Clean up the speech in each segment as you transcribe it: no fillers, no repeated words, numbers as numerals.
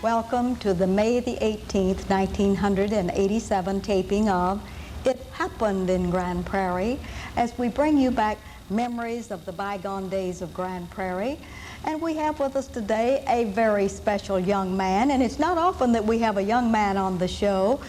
Welcome to the May the 18th, 1987 taping of It Happened in Grand Prairie, as we bring you back memories of the bygone days of Grand Prairie. And we have with us today a very special young man, and it's not often that we have a young man on the show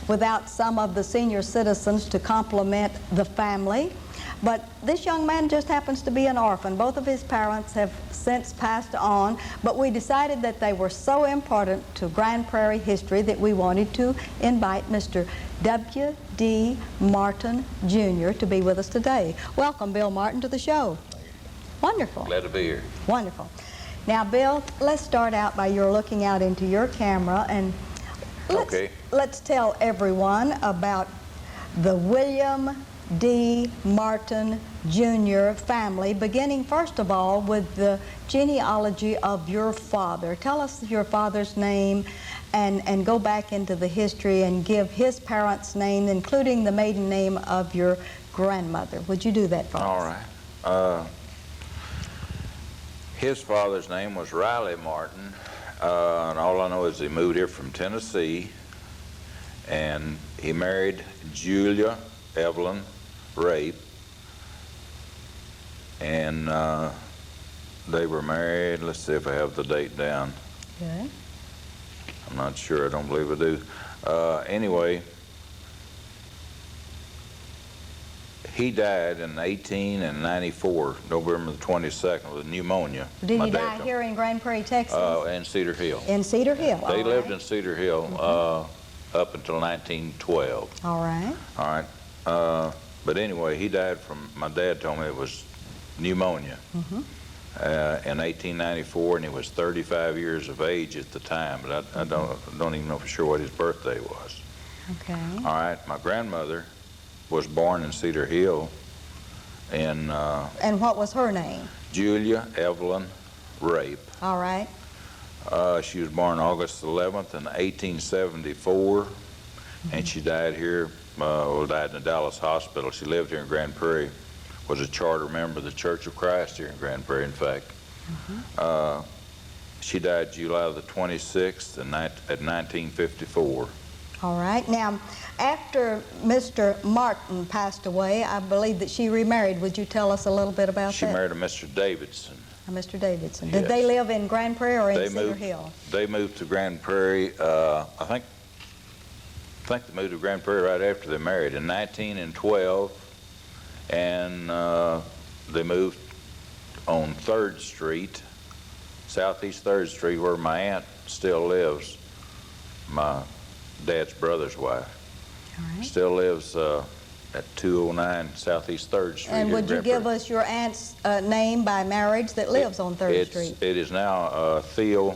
without some of the senior citizens to compliment the family. But this young man just happens to be an orphan. Both of his parents have since passed on, but we decided that they were so important to Grand Prairie history that we wanted to invite Mr. W.D. Martin, Jr. to be with us today. Welcome, Bill Martin, to the show. Wonderful. Glad to be here. Wonderful. Now, Bill, let's start out by your looking out into your camera, and let's tell everyone about the William D. Martin Jr. family, beginning first of all with the genealogy of your father. Tell us your father's name and go back into the history and give his parents' name, including the maiden name of your grandmother. Would you do that for us? All right. His father's name was Riley Martin, and all I know is he moved here from Tennessee, and he married Julia Evelyn Rape, and they were married. Let's see if I have the date down. Okay. I'm not sure. I don't believe I do. Anyway, he died in 1894, November the 22nd, with pneumonia. Did he die here in Grand Prairie, Texas? In Cedar Hill. In Cedar Hill. They lived in Cedar Hill up until 1912. All right. All right. But anyway, he died from, my dad told me it was pneumonia in 1894, and he was 35 years of age at the time, but I don't even know for sure what his birthday was. Okay. All right, my grandmother was born in Cedar Hill, and what was her name? Julia Evelyn Rape. All right. She was born August 11th in 1874, and she died here. Died in the Dallas hospital. She lived here in Grand Prairie, was a charter member of the Church of Christ here in Grand Prairie, in fact. She died July the 26th at 1954. All right. Now, after Mr. Martin passed away, I believe that she remarried. Would you tell us a little bit about that? She married a Mr. Davidson. Mr. Davidson. Yes. Did they live in Grand Prairie or in Cedar Hill? They moved to Grand Prairie, I think they moved to Grand Prairie right after they married in 1912, and they moved on 3rd Street, Southeast 3rd Street, where my aunt still lives, my dad's brother's wife. All right. Still lives at 209 Southeast 3rd Street. And would you give us your aunt's name by marriage that lives on 3rd Street? It is now Theo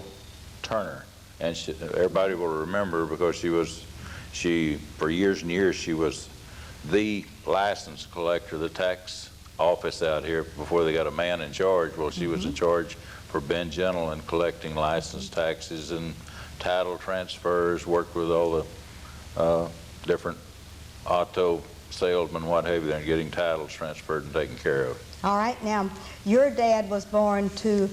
Turner, and everybody will remember because she, for years and years, she was the license collector, the tax office out here before they got a man in charge. Well, she was in charge for Ben Gentle and collecting license taxes and title transfers, worked with all the different auto salesmen, what have you, and getting titles transferred and taken care of. All right. Now, your dad was born to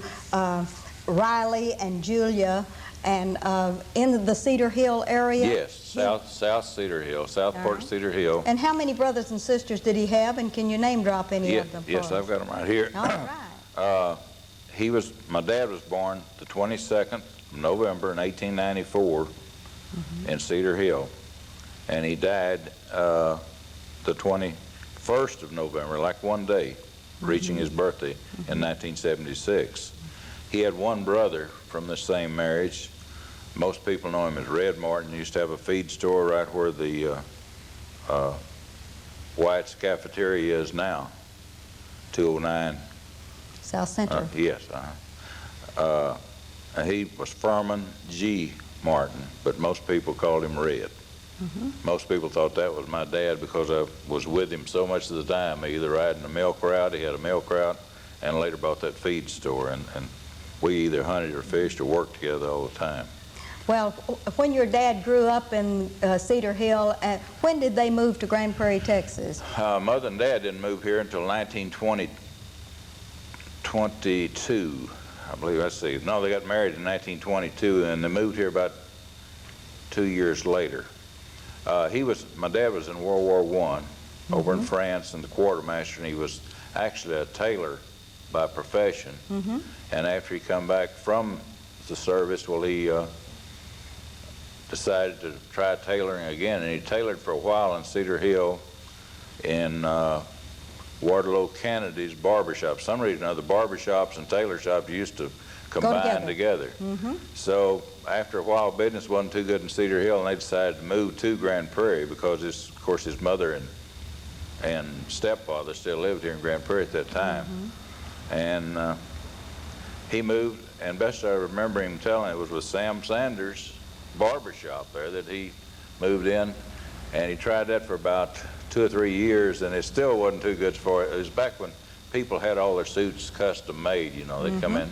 Riley and Julia, and in the Cedar Hill area? Yes, South Cedar Hill, South part of Cedar Hill. And how many brothers and sisters did he have, and can you name drop any of them for Yes, us? I've got them right here. All right. My dad was born the 22nd of November in 1894 in Cedar Hill, and he died the 21st of November, like one day, reaching his birthday in 1976. He had one brother from the same marriage. Most people know him as Red Martin. He used to have a feed store right where the White's Cafeteria is now, 209. South Center. Yes. He was Furman G. Martin, but most people called him Red. Most people thought that was my dad because I was with him so much of the time, either riding a milk route, he had a milk route, and later bought that feed store, and we either hunted or fished or worked together all the time. Well, when your dad grew up in Cedar Hill, when did they move to Grand Prairie, Texas? Mother and Dad didn't move here until 1922. I believe, let's see, no, they got married in 1922, and they moved here about 2 years later. My dad was in World War I over in France, and the quartermaster, and he was actually a tailor by profession. And after he come back from the service, well, he decided to try tailoring again, and he tailored for a while in Cedar Hill in Waterloo Kennedy's barbershop. For some reason or other, barbershops and tailor shops used to combine together. So after a while, business wasn't too good in Cedar Hill, and they decided to move to Grand Prairie because, of course, his mother and stepfather still lived here in Grand Prairie at that time. And he moved, and best I remember him telling, it was with Sam Sanders' barbershop there that he moved in, and he tried that for about 2 or 3 years, and it still wasn't too good for it. It was back when people had all their suits custom made, you know. They'd come in,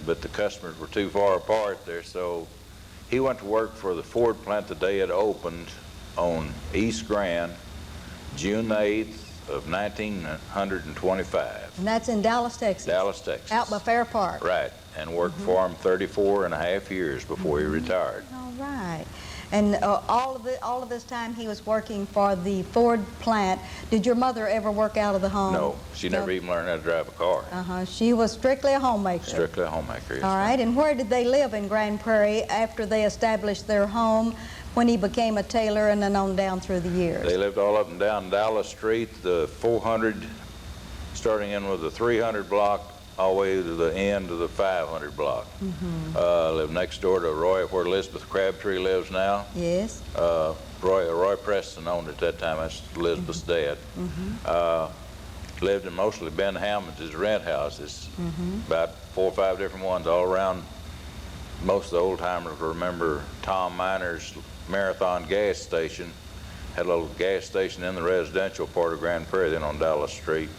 but the customers were too far apart there, so he went to work for the Ford plant the day it opened on East Grand, June 8th of 1925. And that's in Dallas, Texas. Dallas, Texas. Out by Fair Park. Right, and worked for him 34 and a half years before he retired. All right. And all of this time he was working for the Ford plant. Did your mother ever work out of the home? No, she never even learned how to drive a car. She was strictly a homemaker. Strictly a homemaker, yes. All right. And where did they live in Grand Prairie after they established their home, when he became a tailor, and then on down through the years? They lived all up and down Dallas Street, the 400, starting in with the 300 block, all the way to the end of the 500 block. Lived next door to Roy, where Elizabeth Crabtree lives now. Yes. Roy Preston owned it at that time. That's Elizabeth's dad. Lived in mostly Ben Hammond's rent houses, about 4 or 5 different ones all around. Most of the old timers remember Tom Miner's Marathon gas station. Had a little gas station in the residential part of Grand Prairie, then on Dallas Street.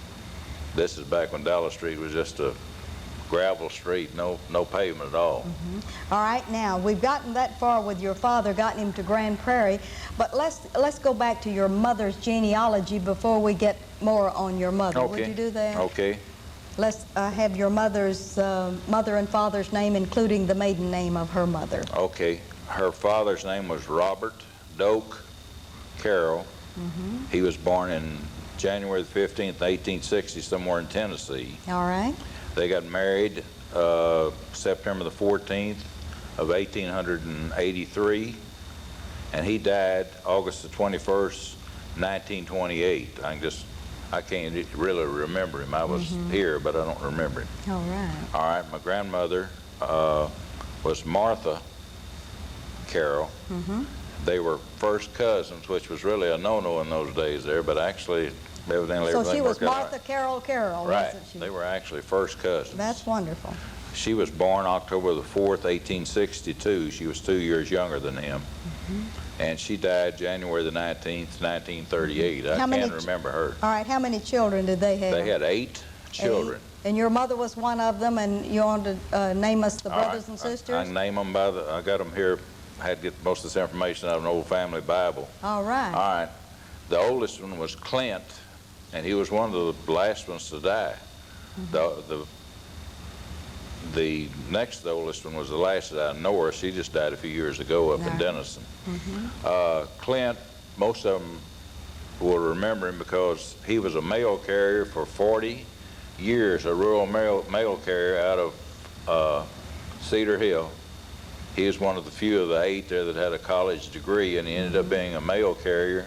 This is back when Dallas Street was just a gravel street, no pavement at all. All right, now we've gotten that far with your father, gotten him to Grand Prairie, but let's go back to your mother's genealogy before we get more on your mother. Okay. Would you do that? Okay. Let's have your mother's mother and father's name, including the maiden name of her mother. Okay. Her father's name was Robert Doak Carroll. He was born in January the 15th, 1860, somewhere in Tennessee. All right. They got married September the 14th of 1883, and he died August the 21st, 1928. I can't really remember him. I was here, but I don't remember him. All right. All right, my grandmother was Martha Carroll. They were first cousins, which was really a no-no in those days there, but actually, evidently So everything she was worked out Martha Carroll Carroll, right. wasn't she? They were actually first cousins. That's wonderful. She was born October the 4th, 1862. She was 2 years younger than him. And she died January the 19th, 1938. I can't remember her. All right, how many children did they have? They had 8 children. 8. And your mother was one of them, and you want to name us the brothers and sisters? I can name them I got them here. I had to get most of this information out of an old family Bible. All right. All right. The oldest one was Clint, and he was one of the last ones to die. The next oldest one was the last that I know her. She just died a few years ago up in Denison. Clint, most of them will remember him because he was a mail carrier for 40 years, a rural mail carrier out of Cedar Hill. He was one of the few of the 8 there that had a college degree, and he ended up being a mail carrier.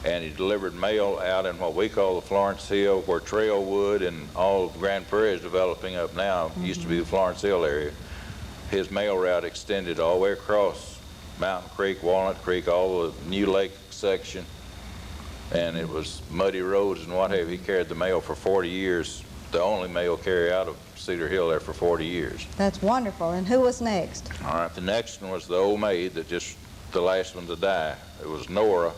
And he delivered mail out in what we call the Florence Hill, where Trailwood and all of Grand Prairie is developing up now. Used to be the Florence Hill area. His mail route extended all the way across Mountain Creek, Walnut Creek, all the New Lake section. And it was muddy roads and what have you. He carried the mail for 40 years, the only mail carrier out of Cedar Hill there for 40 years. That's wonderful. And who was next? All right, the next one was the old maid that just, the last one to die. It was Nora.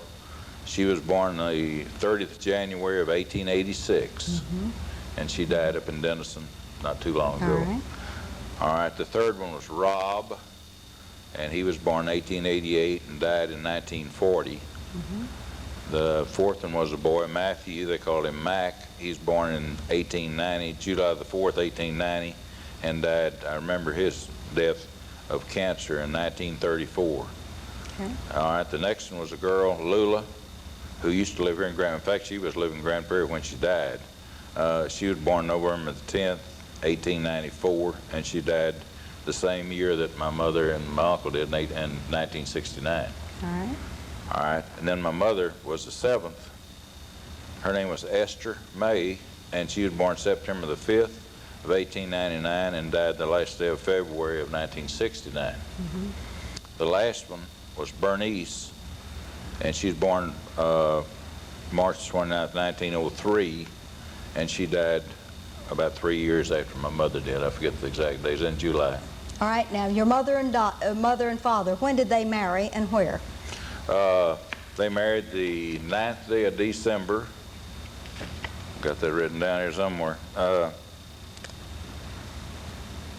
She was born the 30th of January of 1886, and she died up in Denison not too long ago. All right. All right, the third one was Rob, and he was born 1888 and died in 1940. The fourth one was a boy, Matthew. They called him Mac. He's born in 1890, July the 4th, 1890, and died. I remember his death of cancer in 1934. Okay. All right, the next one was a girl, Lula, who used to live here in Grand. In fact, she was living in Grand Prairie when she died. She was born November the 10th, 1894, and she died the same year that my mother and my uncle did in 1969. All right. All right, and then my mother was the 7th. Her name was Esther May, and she was born September the 5th of 1899 and died the last day of February of 1969. The last one was Bernice, and she was born March 29th, 1903, and she died about 3 years after my mother did. I forget the exact days, in July. All right, now your mother and father, when did they marry and where? They married the 9th day of December. Got that written down here somewhere.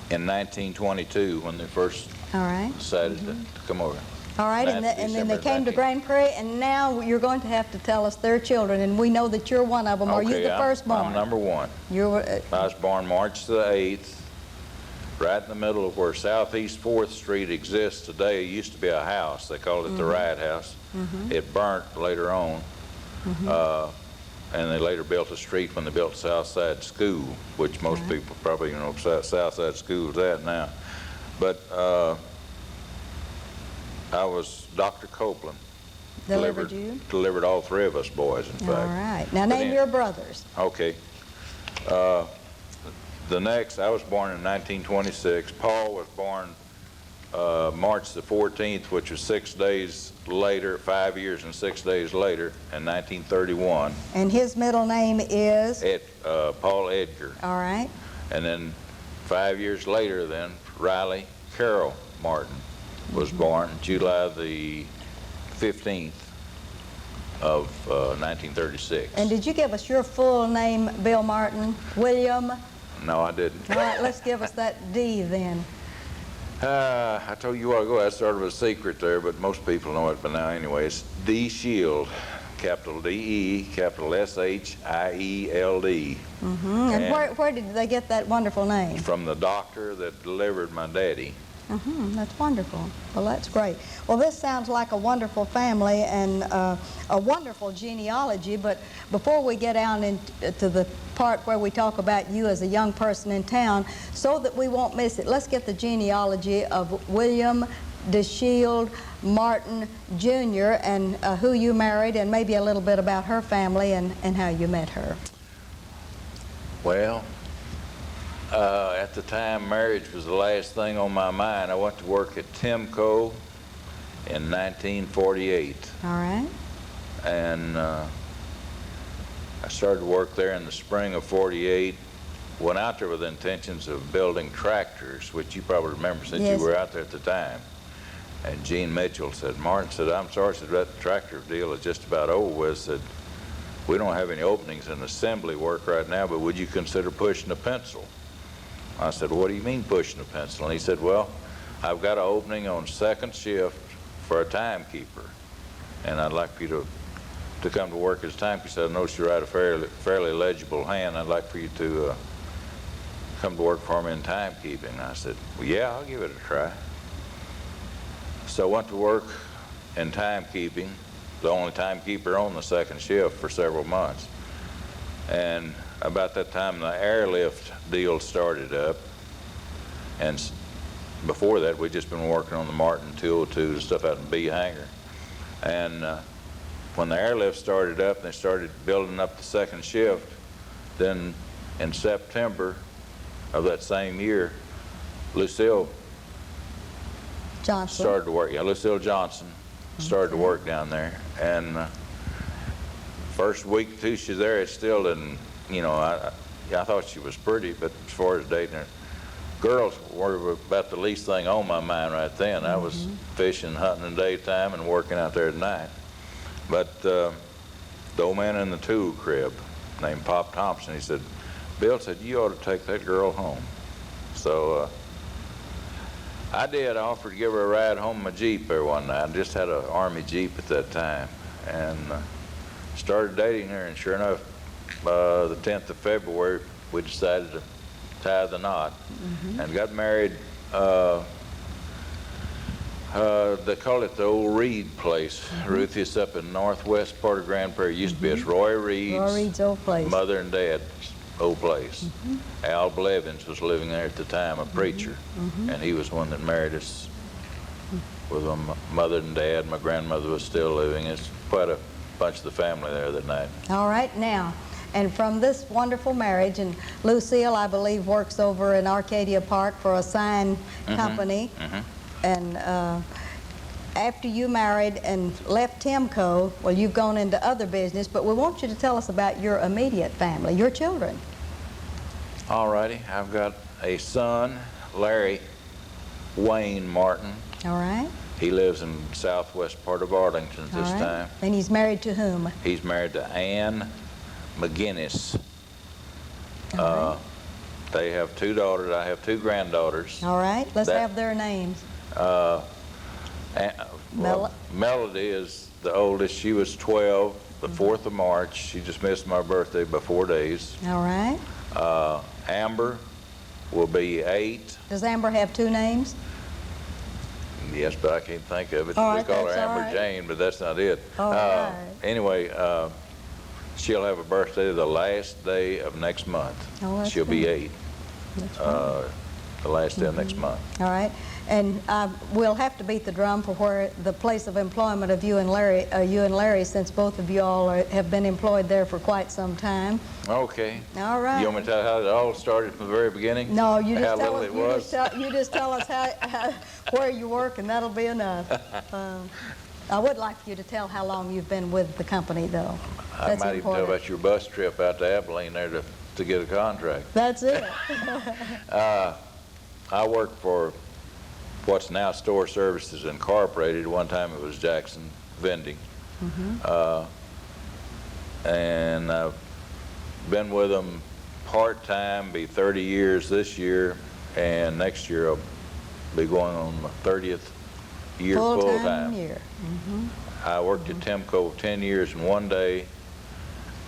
In 1922, when they first All right. decided to come over. All right, and 9th then they December came to 19 Grand Prairie, and now you're going to have to tell us their children, and we know that you're one of them. Are you Okay, the firstborn? I'm number one. You were, I was born March the 8th, right in the middle of where Southeast 4th Street exists today. It used to be a house. They called it the Riot House. It burnt later on, and they later built a street when they built Southside School, which most people probably know Southside School is at now. But I was Dr. Copeland. delivered you? Delivered all three of us boys, in fact. All right. Now But name your brothers. Okay. The next, I was born in 1926. Paul was born March the 14th, which was 6 days later, 5 years and 6 days later, in 1931. And his middle name is? Paul Edgar. All right. And then 5 years later, then, Riley Carroll Martin was born July the 15th of 1936. And did you give us your full name, Bill Martin? William? No, I didn't. All right, let's give us that D then. I told you a while ago, that's sort of a secret there, but most people know it by now anyway. It's D. Shield, capital D-E, capital S-H-I-E-L-D. And where did they get that wonderful name? From the doctor that delivered my daddy. That's wonderful. Well, that's great. Well, this sounds like a wonderful family and a wonderful genealogy, but before we get down into the part where we talk about you as a young person in town, so that we won't miss it, let's get the genealogy of William DeShield Martin Jr. and who you married, and maybe a little bit about her family and how you met her. Well, at the time, marriage was the last thing on my mind. I went to work at Timco in 1948. All right. And I started to work there in the spring of 48. Went out there with intentions of building tractors, which you probably remember since Yes. you were out there at the time. And Gene Mitchell said, Martin said, I'm sorry, said, that tractor deal is just about over with. Said, we don't have any openings in assembly work right now, but would you consider pushing a pencil? I said, what do you mean pushing a pencil? And he said, well, I've got an opening on second shift for a timekeeper, and I'd like for you to come to work as a timekeeper. He said, I noticed you write a fairly legible hand. I'd like for you to come to work for me in timekeeping. I said, well, yeah, I'll give it a try. So I went to work in timekeeping, the only timekeeper on the second shift for several months. And about that time, the airlift deal started up. And before that, we'd just been working on the Martin 202 and stuff out in B hangar. And when the airlift started up and they started building up the second shift, then in September of that same year, Lucille Johnson. started to work. Yeah, Lucille Johnson started to work down there. And first week or two she's there, it still didn't, you know, I thought she was pretty, but as far as dating her, girls were about the least thing on my mind right then. I was fishing, hunting in the daytime and working out there at night. But the old man in the tool crib named Pop Thompson, he said, Bill said, you ought to take that girl home. So I did. I offered to give her a ride home in my Jeep there one night. I just had an Army Jeep at that time. And started dating her, and sure enough, the 10th of February, we decided to tie the knot, and got married. They call it the old Reed place. Ruthie, it's up in northwest part of Grand Prairie. Used to be it's Roy Reed's old place. mother and dad's old place. Al Blevins was living there at the time, a preacher, and he was one that married us with my mother and dad. My grandmother was still living. It's quite a bunch of the family there that night. All right, now, and from this wonderful marriage, and Lucille, I believe, works over in Arcadia Park for a sign company. And after you married and left Timco, well, you've gone into other business, but we want you to tell us about your immediate family, your children. All righty. I've got a son, Larry Wayne Martin. All right. He lives in southwest part of Arlington at this time. And he's married to whom? He's married to Ann McGinnis. They have 2 daughters. I have 2 granddaughters. All right. Let's have their names. Melody is the oldest. She was 12, the 4th of March. She just missed my birthday by 4 days. All right. Amber will be 8. Does Amber have 2 names? Yes, but I can't think of it. All They right, call her that's all Amber right. Jane, but that's not it. All right. Anyway, she'll have a birthday the last day of next month. Oh, that's She'll be good. 8. The last day of next month. All right. And we'll have to beat the drum for where the place of employment of you and Larry, since both of you all have been employed there for quite some time. Okay. All right. You want me to tell how it all started from the very beginning? No, you How just tell little us. it was? You just tell us where you work, and that'll be enough. I would like you to tell how long you've been with the company, though. I That's might even tell important. about your bus trip out to Abilene there to get a contract. That's it. I worked for what's now Store Services Incorporated. One time it was Jackson Vending. And I've been with them part-time, be 30 years this year, and next year I'll be going on my 30th year full-time. year. I worked at Timco 10 years and 1 day,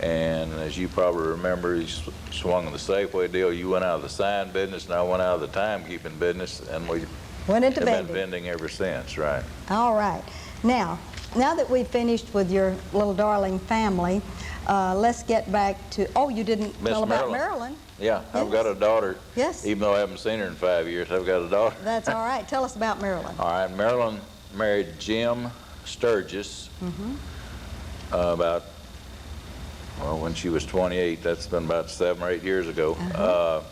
and as you probably remember, you swung on the Safeway deal. You went out of the sign business, and I went out of the timekeeping business, and we Went into have been vending. vending ever since, right? All right. Now that we've finished with your little darling family, let's get back to, you didn't Miss tell about Marilyn. Marilyn. Yeah, I've got a daughter. Yes. Even though I haven't seen her in 5 years, I've got a daughter. That's all right. Tell us about Marilyn. All right, Marilyn married Jim Sturgis when she was 28. That's been about 7 or 8 years ago.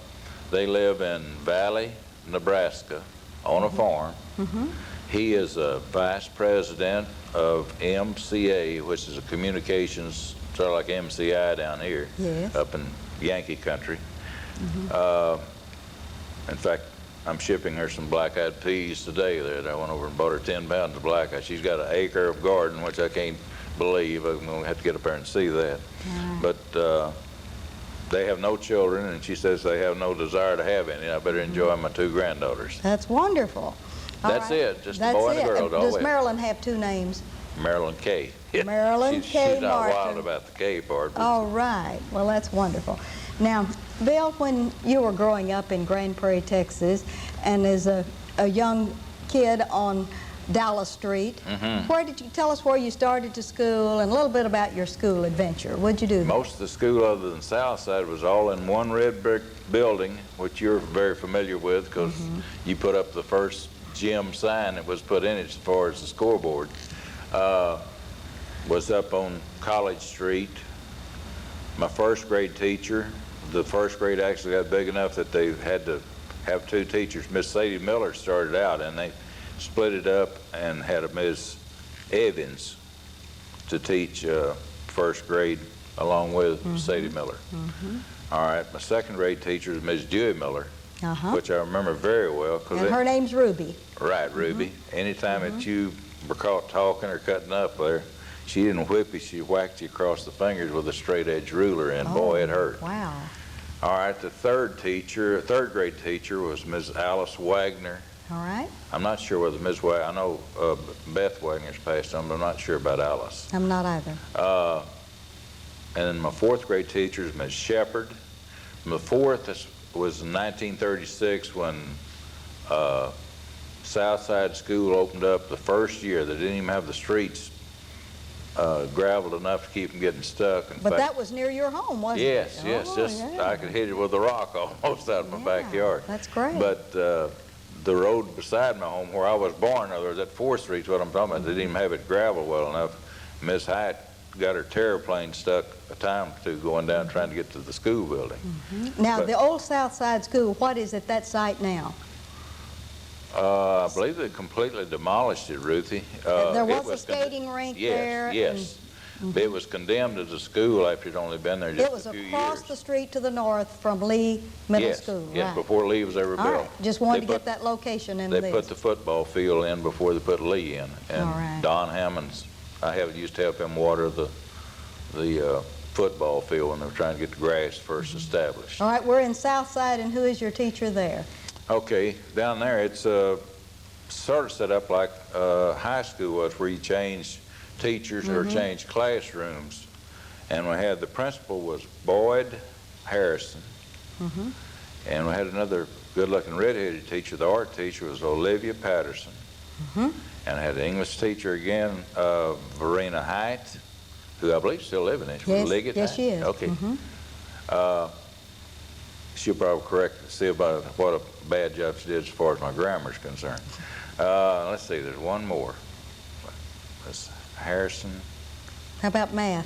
They live in Valley, Nebraska, on a farm. He is a vice president of MCA, which is a communications, sort of like MCI down here, Yes. up in Yankee country. In fact, I'm shipping her some black-eyed peas today. I went over and bought her 10 pounds of black-eyed. She's got an acre of garden, which I can't believe. I'm going to have to get up there and see that. But they have no children, and she says they have no desire to have any. I better enjoy my 2 granddaughters. That's wonderful. All That's right. it, just a That's boy and a it. girl. Does always. Marilyn have 2 names? Marilyn K. Marilyn K. She's not wild Martin. about the K part. But All right. Well, that's wonderful. Now, Bill, when you were growing up in Grand Prairie, Texas, and as a young kid on Dallas Street, where did you tell us where you started to school and a little bit about your school adventure? What'd you do? most of the school other than Southside was all in one red brick building, which you're very familiar with because you put up the first gym sign that was put in it as far as the scoreboard. Was up on College Street. My first grade teacher, the first grade actually got big enough that they had to have 2 teachers. Miss Sadie Miller started out, and they split it up and had a Miss Evans to teach first grade along with Sadie Miller. All right, my second grade teacher is Miss Dewey Miller, which I remember very well. And her name's Ruby. Right, Ruby. Anytime that you were caught talking or cutting up there, she didn't whip you, she whacked you across the fingers with a straight edge ruler, and boy, it hurt. Wow. All right, the third grade teacher was Ms. Alice Wagner. All right. I'm not sure whether Ms. Wagner, I know Beth Wagner's passed on, but I'm not sure about Alice. I'm not either. And then my fourth grade teacher is Ms. Shepard. My fourth was in 1936 when Southside School opened up the first year. They didn't even have the streets graveled enough to keep them getting stuck. But that was near your home, wasn't it? Yes, yes. Oh, Just yeah. I could hit it with a rock almost out of my backyard. That's great. But the road beside my home, where I was born, in other words, that 4th Street's what I'm talking about. They didn't even have it gravel well enough. Miss Hyatt got her terraplane stuck a time or two going down trying to get to the school building. Now, But- the old Southside School, what is at that site now? I believe they completely demolished it, Ruthie. There It was a con- skating rink yes, there. Yes, It was condemned as a school after it'd only been there It just was a few across years. the street to the north from Lee Middle Yes, School, yes, right? before Lee was ever All built. right, just wanted They to get put- that location in They the put list. the football field in before they put Lee in. And All right. Don Hammonds, used to help him water the football field when they were trying to get the grass first established. All right, we're in Southside, and who is your teacher there? Okay, down there it's sort of set up like high school was, where you change teachers or change classrooms. And we had the principal was Boyd Harrison. And we had another good-looking red-headed teacher. The art teacher was Olivia Patterson. And I had an English teacher again, Verena Height, who I believe is still living in. Yes, Liggett yes, Height? she is. Okay. She'll probably see about what a bad job she did as far as my grammar is concerned. Let's see, there's one more. That's Harrison, How about math?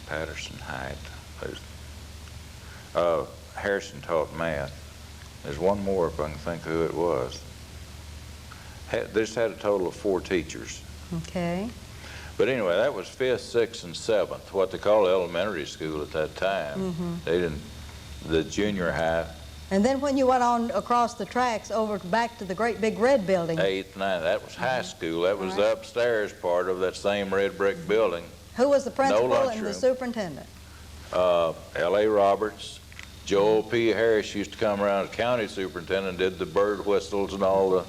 Patterson, Height. Harrison taught math. There's one more if I can think of who it was. This had a total of 4 teachers. Okay. But anyway, that was 5th, 6th, and 7th, what they called elementary school at that time. They didn't, the junior high, And then when you went on across the tracks over back to the great big red building, 8th, 9th, that was high school. That was All the right. upstairs part of that same red brick building. who was the principal and the lunchroom. superintendent? L.A. Roberts, Joel P. Harris used to come around as county superintendent, did the bird whistles and all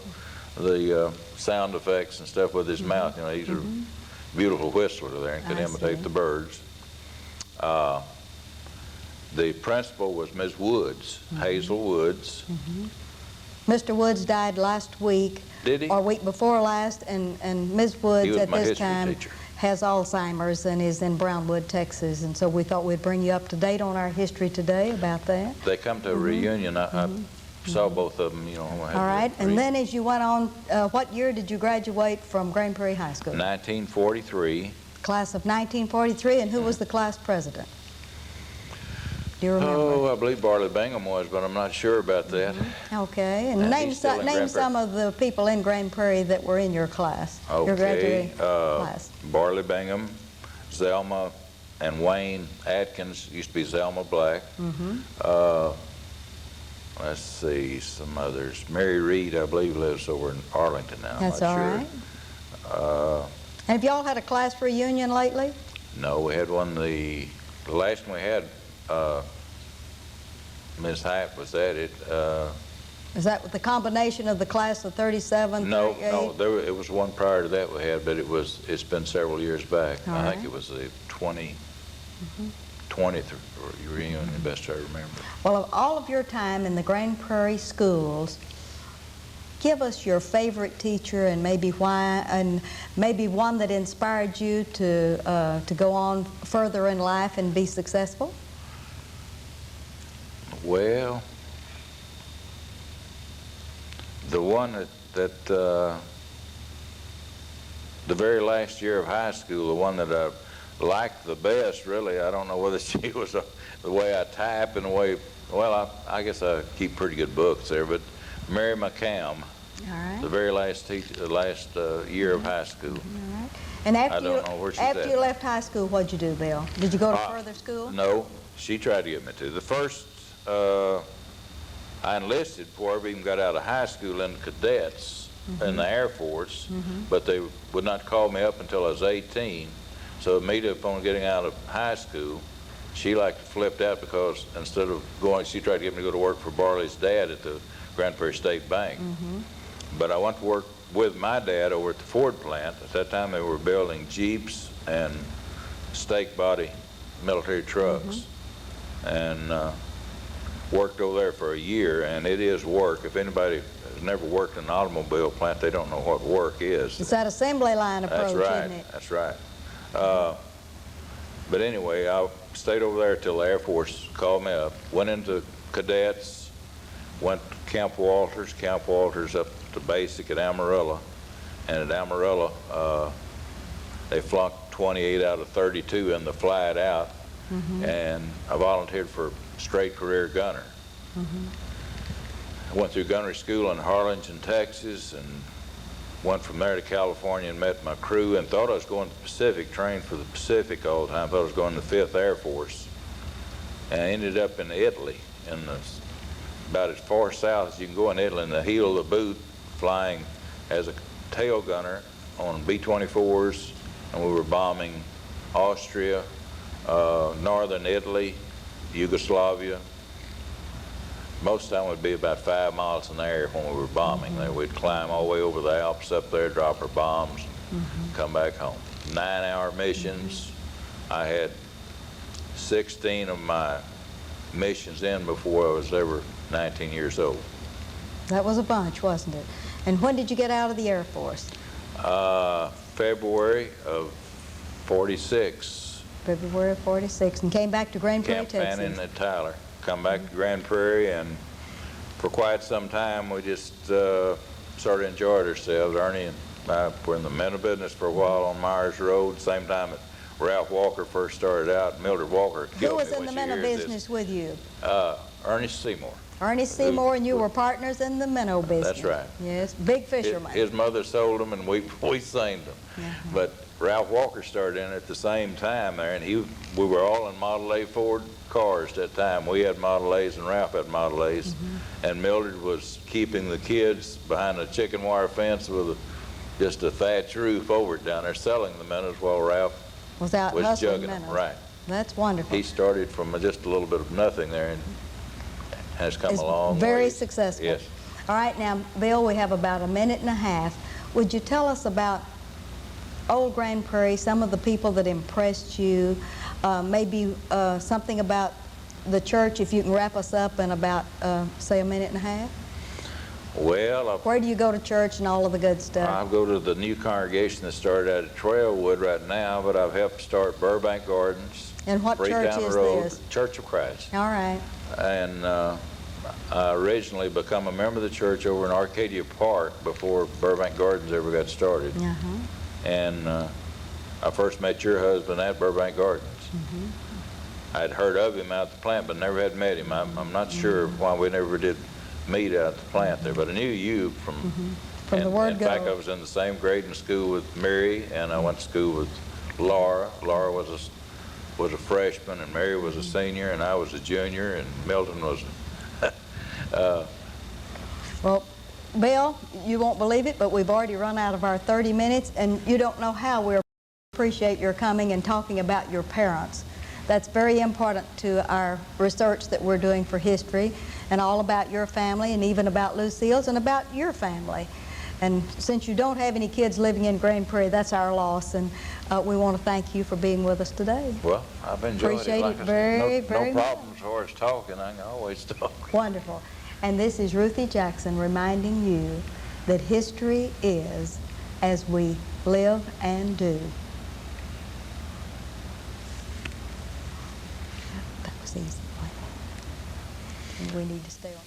the sound effects and stuff with his mouth. You know, he's a beautiful whistler there and could I imitate see. the birds. The principal was Ms. Woods, Hazel Woods. Mr. Woods died last week. Did he? Or week before last, and Ms. Woods He was at my this history time teacher. has Alzheimer's and is in Brownwood, Texas, and so we thought we'd bring you up to date on our history today about that. They come to a reunion. I saw both of them, you know. when I had All the right, and re- then as you went on, what year did you graduate from Grand Prairie High School? 1943. Class of 1943, and who was the class president? Do you remember? Oh, I believe Barley Bingham was, but I'm not sure about that. Okay, and And name, he's still in Grand some of the people in Grand Prairie that were in your class, your graduating class. Barley Bingham, Zelma, and Wayne Atkins, used to be Zelma Black. Let's see, some others. Mary Reed, I believe, lives over in Arlington now. That's I'm all not right. sure. Have y'all had a class reunion lately? No, we had one, the last one we had, Ms. Hyatt was at it. Is that with the combination of the class of 37, No, 38? no, it was one prior to that we had, but it's been several years back. All I right. think it was the 20th reunion, best I remember. Well, of all of your time in the Grand Prairie schools, give us your favorite teacher and maybe why, and maybe one that inspired you to go on further in life and be successful. Well, the one that the very last year of high school, the one that I liked the best, really, I don't know whether she was the way I type and the way, well, I guess I keep pretty good books there, but Mary McCam, All right. the very last year of high school. All right. And after, I don't know where she's after at. you left high school, what'd you do, Bill? Did you go to further school? No, she tried to get me to. The first, I enlisted before I ever even got out of high school in cadets in the Air Force, but they would not call me up until I was 18. So immediately upon getting out of high school, she flipped out because instead of going, she tried to get me to go to work for Barley's dad at the Grand Prairie State Bank. But I went to work with my dad over at the Ford plant. At that time they were building Jeeps and stake body military trucks. And worked over there for a year, and it is work. If anybody has never worked in an automobile plant, they don't know what work is. It's that assembly line approach, That's right. isn't it? That's right. But anyway, I stayed over there till the Air Force called me up. Went into cadets, went to Camp Walters up to basic at Amarillo. And at Amarillo, they flunked 28 out of 32 in the flight out. And I volunteered for straight career gunner. I went through gunnery school in Harlingen, Texas, and went from there to California and met my crew and thought I was going to the Pacific, trained for the Pacific all the time, thought I was going to the 5th Air Force. And I ended up in Italy, about as far south as you can go in Italy, in the heel of the boot, flying as a tail gunner on B-24s, and we were bombing Austria, northern Italy, Yugoslavia. Most of the time would be about 5 miles in the air when we were bombing. We'd climb all the way over the Alps up there, drop our bombs, come back home. 9-hour missions. I had 16 of my missions in before I was ever 19 years old. That was a bunch, wasn't it? And when did you get out of the Air Force? February of 46. February of 46, and came back to Grand Prairie, Camp Texas. Fannin at Tyler. Come back to Grand Prairie, and for quite some time we just sort of enjoyed ourselves. Ernie and I were in the mental business for a while on Myers Road, same time that Ralph Walker first started out. Mildred Walker killed me. Who was in when the she mental hears business with you? this. Ernest Seymour. Ernest Seymour, and you were partners in the minnow business. That's right. Yes, big fisherman. His mother sold them, and we seined them. But Ralph Walker started in at the same time there, and we were all in Model A Ford cars at that time. We had Model A's and Ralph had Model A's, and Mildred was keeping the kids behind a chicken wire fence with just a thatch roof over it down there, selling the minnows while Ralph was out was hustling jugging them. minnows. Right. That's wonderful. He started from just a little bit of nothing there and has come It's a long very way. successful. Yes. All right, now, Bill, we have about a minute and a half. Would you tell us about old Grand Prairie, some of the people that impressed you, maybe something about the church, if you can wrap us up in about, say, a minute and a half? Well, Where do you go to church and all of the good stuff? I go to the new congregation that started out at Trailwood right now, but I've helped start Burbank Gardens. And what right church down the is road, this? Church of Christ. All right. And I originally become a member of the church over in Arcadia Park before Burbank Gardens ever got started. And I first met your husband at Burbank Gardens. I'd heard of him out at the plant, but never had met him. I'm not sure why we never did meet out at the plant there, but I knew you from the word in go. fact, I was in the same grade in school with Mary, and I went to school with Laura. Laura was a freshman, and Mary was a senior, and I was a junior, and Milton was Well, Bill, you won't believe it, but we've already run out of our 30 minutes, and you don't know how we appreciate your coming and talking about your parents. That's very important to our research that we're doing for history, and all about your family, and even about Lucille's, and about your family. And since you don't have any kids living in Grand Prairie, that's our loss, and we want to thank you for being with us today. Well, I've enjoyed Appreciate it. Like it I very, said, very no much. problems as far as talking. I can always talk. Wonderful. And this is Ruthie Jackson reminding you that history is as we live and do. That was easy. We need to stay on.